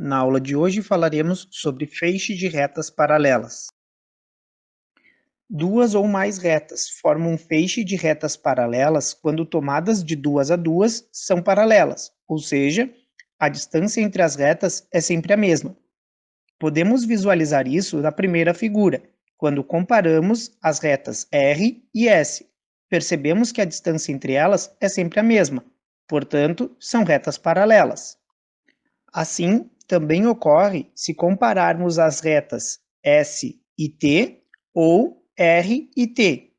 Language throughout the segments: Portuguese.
Na aula de hoje falaremos sobre feixe de retas paralelas. Duas ou mais retas formam um feixe de retas paralelas quando tomadas de duas a duas são paralelas, ou seja, a distância entre as retas é sempre a mesma. Podemos visualizar isso na primeira figura, quando comparamos as retas R e S. Percebemos que a distância entre elas é sempre a mesma, portanto, são retas paralelas. Assim, também ocorre se compararmos as retas S e T ou R e T.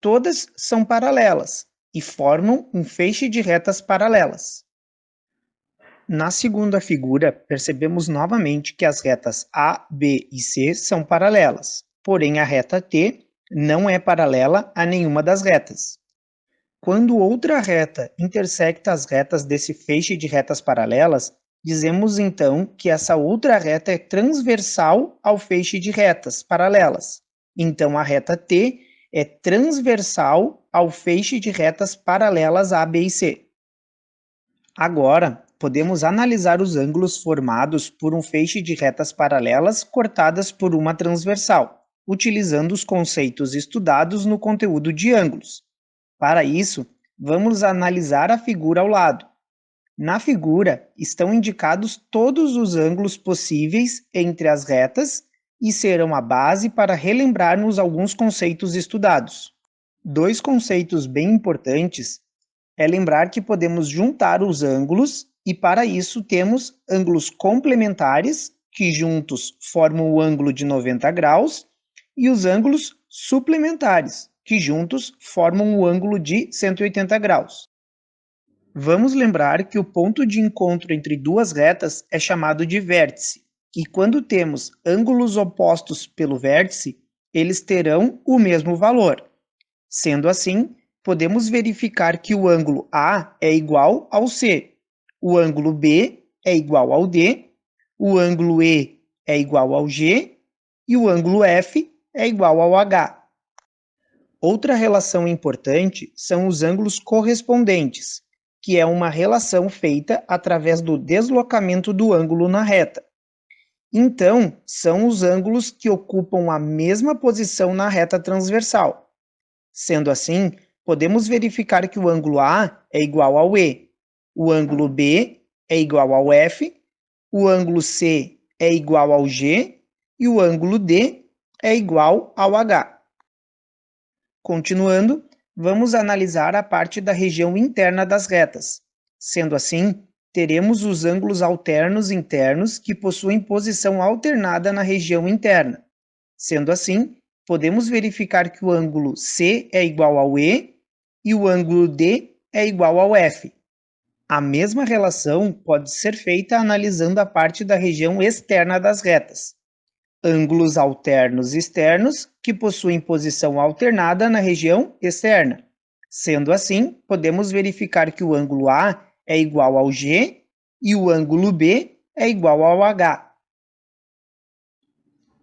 Todas são paralelas e formam um feixe de retas paralelas. Na segunda figura, percebemos novamente que as retas A, B e C são paralelas, porém a reta T não é paralela a nenhuma das retas. Quando outra reta intersecta as retas desse feixe de retas paralelas, dizemos então que essa outra reta é transversal ao feixe de retas paralelas. Então a reta T é transversal ao feixe de retas paralelas A, B e C. Agora, podemos analisar os ângulos formados por um feixe de retas paralelas cortadas por uma transversal, utilizando os conceitos estudados no conteúdo de ângulos. Para isso, vamos analisar a figura ao lado. Na figura, estão indicados todos os ângulos possíveis entre as retas e serão a base para relembrarmos alguns conceitos estudados. Dois conceitos bem importantes é lembrar que podemos juntar os ângulos e, para isso, temos ângulos complementares, que juntos formam o ângulo de 90 graus, e os ângulos suplementares, que juntos formam o ângulo de 180 graus. Vamos lembrar que o ponto de encontro entre duas retas é chamado de vértice, e quando temos ângulos opostos pelo vértice, eles terão o mesmo valor. Sendo assim, podemos verificar que o ângulo A é igual ao C, o ângulo B é igual ao D, o ângulo E é igual ao G e o ângulo F é igual ao H. Outra relação importante são os ângulos correspondentes, que é uma relação feita através do deslocamento do ângulo na reta. Então, são os ângulos que ocupam a mesma posição na reta transversal. Sendo assim, podemos verificar que o ângulo A é igual ao E, o ângulo B é igual ao F, o ângulo C é igual ao G e o ângulo D é igual ao H. Continuando, vamos analisar a parte da região interna das retas. Sendo assim, teremos os ângulos alternos internos que possuem posição alternada na região interna. Sendo assim, podemos verificar que o ângulo C é igual ao E e o ângulo D é igual ao F. A mesma relação pode ser feita analisando a parte da região externa das retas. Ângulos alternos externos que possuem posição alternada na região externa. Sendo assim, podemos verificar que o ângulo A é igual ao G e o ângulo B é igual ao H.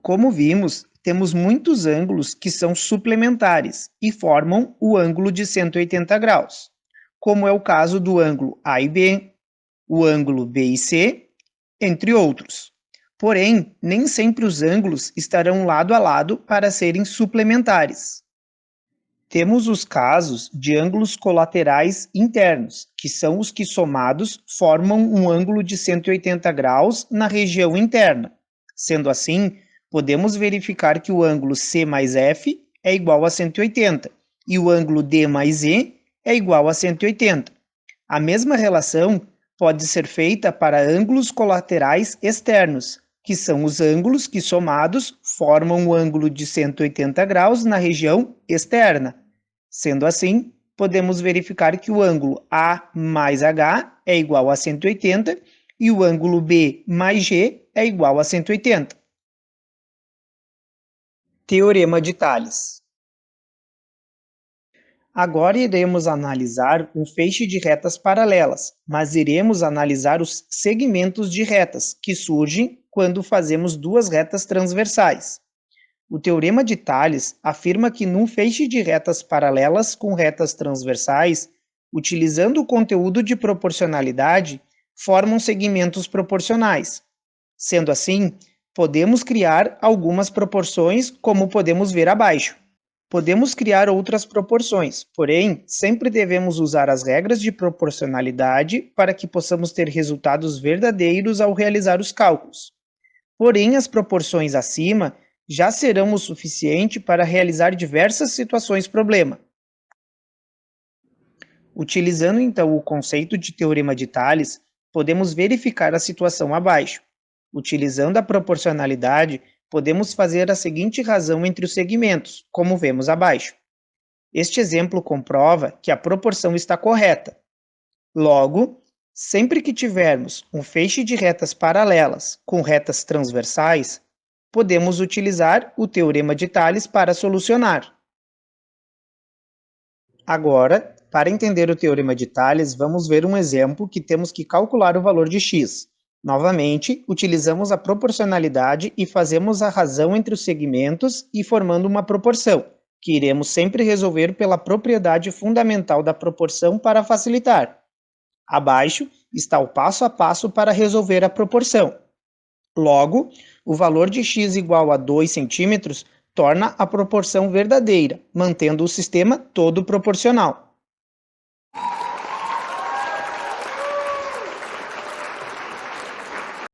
Como vimos, temos muitos ângulos que são suplementares e formam o ângulo de 180 graus, como é o caso do ângulo A e B, o ângulo B e C, entre outros. Porém, nem sempre os ângulos estarão lado a lado para serem suplementares. Temos os casos de ângulos colaterais internos, que são os que somados formam um ângulo de 180 graus na região interna. Sendo assim, podemos verificar que o ângulo C mais F é igual a 180 e o ângulo D mais E é igual a 180. A mesma relação pode ser feita para ângulos colaterais externos, que são os ângulos que somados formam o ângulo de 180 graus na região externa. Sendo assim, podemos verificar que o ângulo A mais H é igual a 180 e o ângulo B mais G é igual a 180. Teorema de Tales. Agora iremos analisar um feixe de retas paralelas, mas iremos analisar os segmentos de retas que surgem quando fazemos duas retas transversais. O Teorema de Tales afirma que num feixe de retas paralelas com retas transversais, utilizando o conteúdo de proporcionalidade, formam segmentos proporcionais. Sendo assim, podemos criar algumas proporções, como podemos ver abaixo. Podemos criar outras proporções, porém, sempre devemos usar as regras de proporcionalidade para que possamos ter resultados verdadeiros ao realizar os cálculos. Porém, as proporções acima já serão o suficiente para realizar diversas situações problema. Utilizando então o conceito de teorema de Tales, podemos verificar a situação abaixo. Utilizando a proporcionalidade, podemos fazer a seguinte razão entre os segmentos, como vemos abaixo. Este exemplo comprova que a proporção está correta. Logo, sempre que tivermos um feixe de retas paralelas com retas transversais, podemos utilizar o teorema de Tales para solucionar. Agora, para entender o teorema de Tales, vamos ver um exemplo que temos que calcular o valor de x. Novamente, utilizamos a proporcionalidade e fazemos a razão entre os segmentos e formando uma proporção, que iremos sempre resolver pela propriedade fundamental da proporção para facilitar. Abaixo está o passo a passo para resolver a proporção. Logo, o valor de x igual a 2 cm torna a proporção verdadeira, mantendo o sistema todo proporcional.